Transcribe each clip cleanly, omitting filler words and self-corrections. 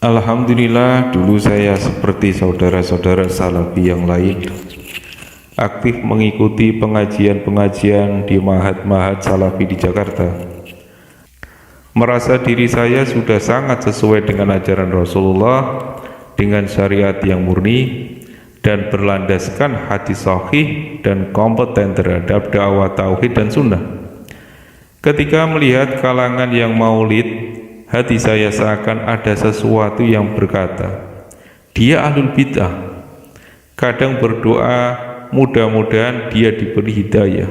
Alhamdulillah, dulu saya seperti saudara-saudara salafi yang lain, aktif mengikuti pengajian-pengajian di mahat-mahat salafi di Jakarta. Merasa diri saya sudah sangat sesuai dengan ajaran Rasulullah, dengan syariat yang murni dan berlandaskan hadis sahih dan kompeten terhadap dakwah tauhid dan sunnah. Ketika melihat kalangan yang maulid, hati saya seakan ada sesuatu yang berkata, dia ahlul bid'ah. Kadang berdoa, mudah-mudahan dia diberi hidayah.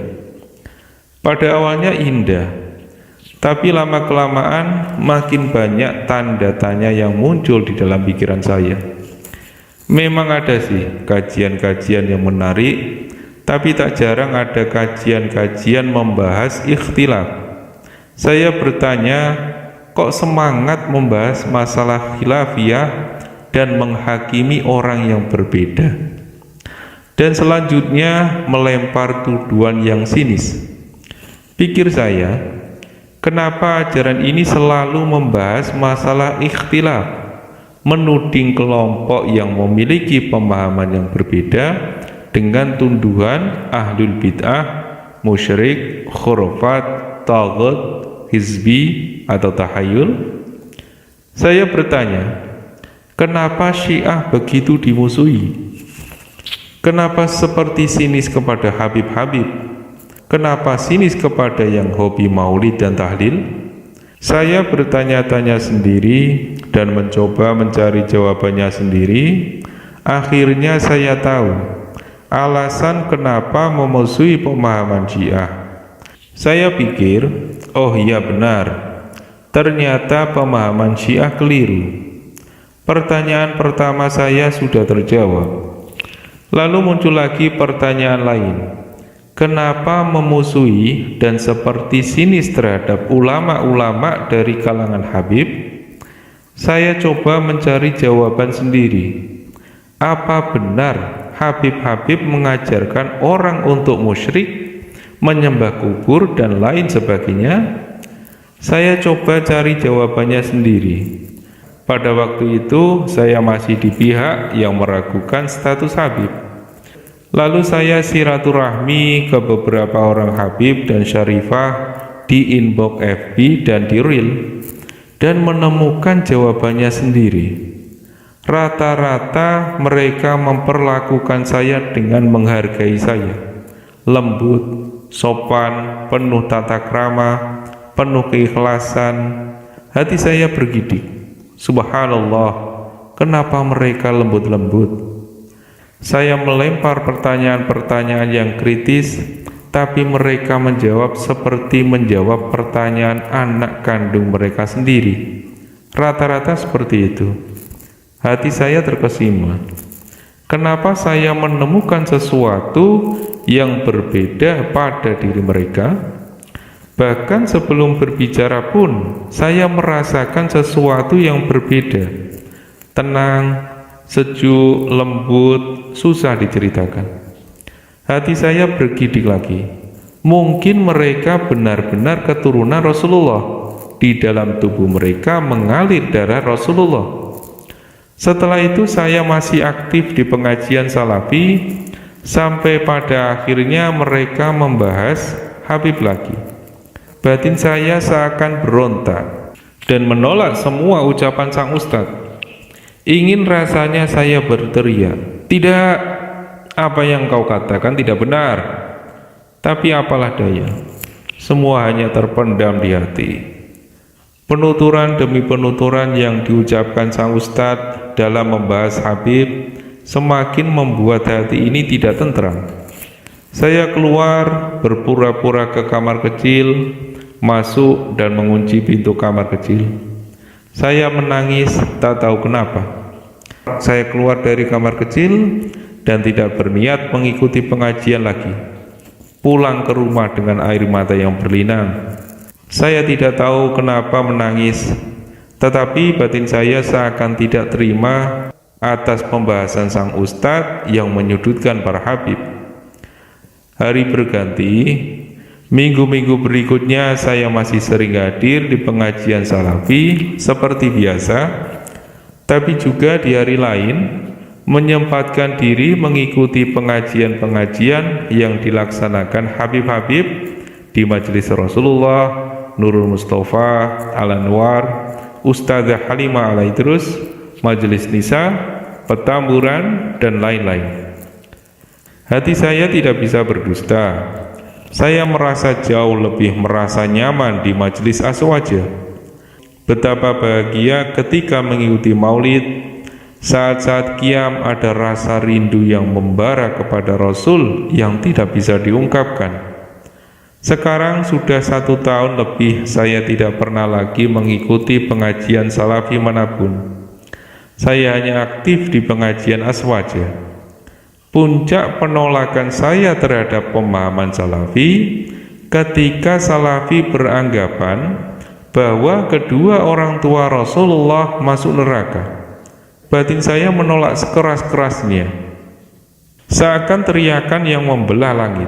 Pada awalnya indah, tapi lama-kelamaan makin banyak tanda tanya yang muncul di dalam pikiran saya. Memang ada sih kajian-kajian yang menarik, tapi tak jarang ada kajian-kajian membahas ikhtilaf. Saya bertanya, kok semangat membahas masalah khilafiyah dan menghakimi orang yang berbeda? Dan selanjutnya melempar tuduhan yang sinis. Pikir saya, kenapa ajaran ini selalu membahas masalah ikhtilaf, menuding kelompok yang memiliki pemahaman yang berbeda dengan tuduhan ahlul bid'ah, musyrik, khurafat, taghut, hizbi atau tahayul? Saya bertanya, kenapa Syiah begitu dimusuhi? Kenapa seperti sinis kepada Habib-Habib? Kenapa sinis kepada yang hobi maulid dan tahlil? Saya bertanya-tanya sendiri dan mencoba mencari jawabannya sendiri. Akhirnya saya tahu alasan kenapa memusuhi pemahaman Syiah. Saya pikir, oh iya benar, ternyata pemahaman Syiah keliru. Pertanyaan pertama saya sudah terjawab. Lalu muncul lagi pertanyaan lain. Kenapa memusuhi dan seperti sinis terhadap ulama-ulama dari kalangan Habib? Saya coba mencari jawaban sendiri. Apa benar Habib-Habib mengajarkan orang untuk musyrik, menyembah kubur dan lain sebagainya? Saya coba cari jawabannya sendiri. Pada waktu itu saya masih di pihak yang meragukan status Habib. Lalu saya silaturahmi ke beberapa orang Habib dan Syarifah di inbox FB dan di Reel, dan menemukan jawabannya sendiri. Rata-rata mereka memperlakukan saya dengan menghargai saya, lembut, sopan, penuh tata krama, penuh keikhlasan. Hati saya bergidik. Subhanallah, kenapa mereka lembut-lembut? Saya melempar pertanyaan-pertanyaan yang kritis, tapi mereka menjawab seperti menjawab pertanyaan anak kandung mereka sendiri. Rata-rata seperti itu. Hati saya terkesima. Kenapa saya menemukan sesuatu yang berbeda pada diri mereka? Bahkan sebelum berbicara pun saya merasakan sesuatu yang berbeda. Tenang, sejuk, lembut, susah diceritakan. Hati saya bergidik lagi. Mungkin mereka benar-benar keturunan Rasulullah. Di dalam tubuh mereka mengalir darah Rasulullah. Setelah itu saya masih aktif di pengajian salafi, sampai pada akhirnya mereka membahas Habib lagi. Batin saya seakan berontak dan menolak semua ucapan sang ustadz. Ingin rasanya saya berteriak, tidak, apa yang kau katakan tidak benar. Tapi apalah daya, semua hanya terpendam di hati. Penuturan demi penuturan yang diucapkan sang ustadz dalam membahas Habib semakin membuat hati ini tidak tentram. Saya keluar, berpura-pura ke kamar kecil, masuk dan mengunci pintu kamar kecil. Saya menangis, tak tahu kenapa. Saya keluar dari kamar kecil dan tidak berniat mengikuti pengajian lagi. Pulang ke rumah dengan air mata yang berlinang. Saya tidak tahu kenapa menangis, tetapi batin saya seakan tidak terima atas pembahasan sang ustadz yang menyudutkan para Habib. Hari berganti, minggu-minggu berikutnya saya masih sering hadir di pengajian salafi seperti biasa. tapi juga di hari lain menyempatkan diri mengikuti pengajian-pengajian yang dilaksanakan Habib-Habib di majelis Rasulullah, Nurul Mustafa, Al-Anwar, Ustadzah Halimah Al-Idrus, Majelis Nisa, Petamburan, dan lain-lain. Hati saya tidak bisa berdusta. Saya merasa jauh lebih merasa nyaman di majelis Aswaja. Betapa bahagia ketika mengikuti maulid. Saat-saat qiyam ada rasa rindu yang membara kepada Rasul yang tidak bisa diungkapkan. Sekarang sudah 1 tahun lebih saya tidak pernah lagi mengikuti pengajian salafi manapun. Saya hanya aktif di pengajian Aswaja. Puncak penolakan saya terhadap pemahaman salafi ketika salafi beranggapan bahwa kedua orang tua Rasulullah masuk neraka. Batin saya menolak sekeras-kerasnya, seakan teriakan yang membelah langit.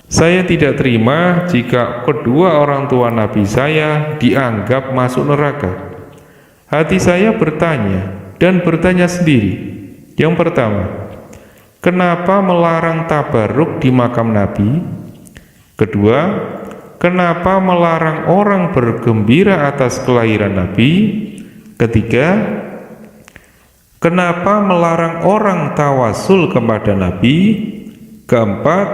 Saya tidak terima jika kedua orang tua Nabi saya dianggap masuk neraka. Hati saya bertanya dan bertanya sendiri. Yang pertama, kenapa melarang tabarruk di makam Nabi? Kedua, kenapa melarang orang bergembira atas kelahiran Nabi? Ketiga, kenapa melarang orang tawasul kepada Nabi? Keempat,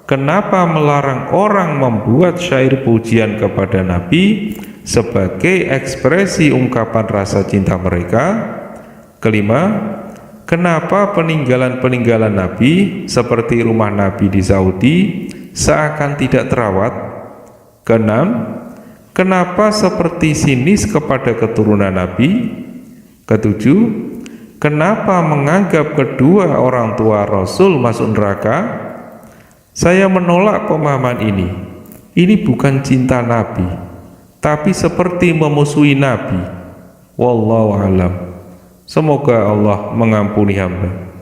kenapa melarang orang membuat syair pujian kepada Nabi sebagai ekspresi ungkapan rasa cinta mereka? Kelima, kenapa peninggalan-peninggalan Nabi seperti rumah Nabi di Saudi seakan tidak terawat? Keenam, kenapa seperti sinis kepada keturunan Nabi? Ketujuh, kenapa menganggap kedua orang tua Rasul masuk neraka? Saya menolak pemahaman ini. Ini bukan cinta Nabi, tapi seperti memusuhi Nabi. Wallahu alam. Semoga Allah mengampuni hamba.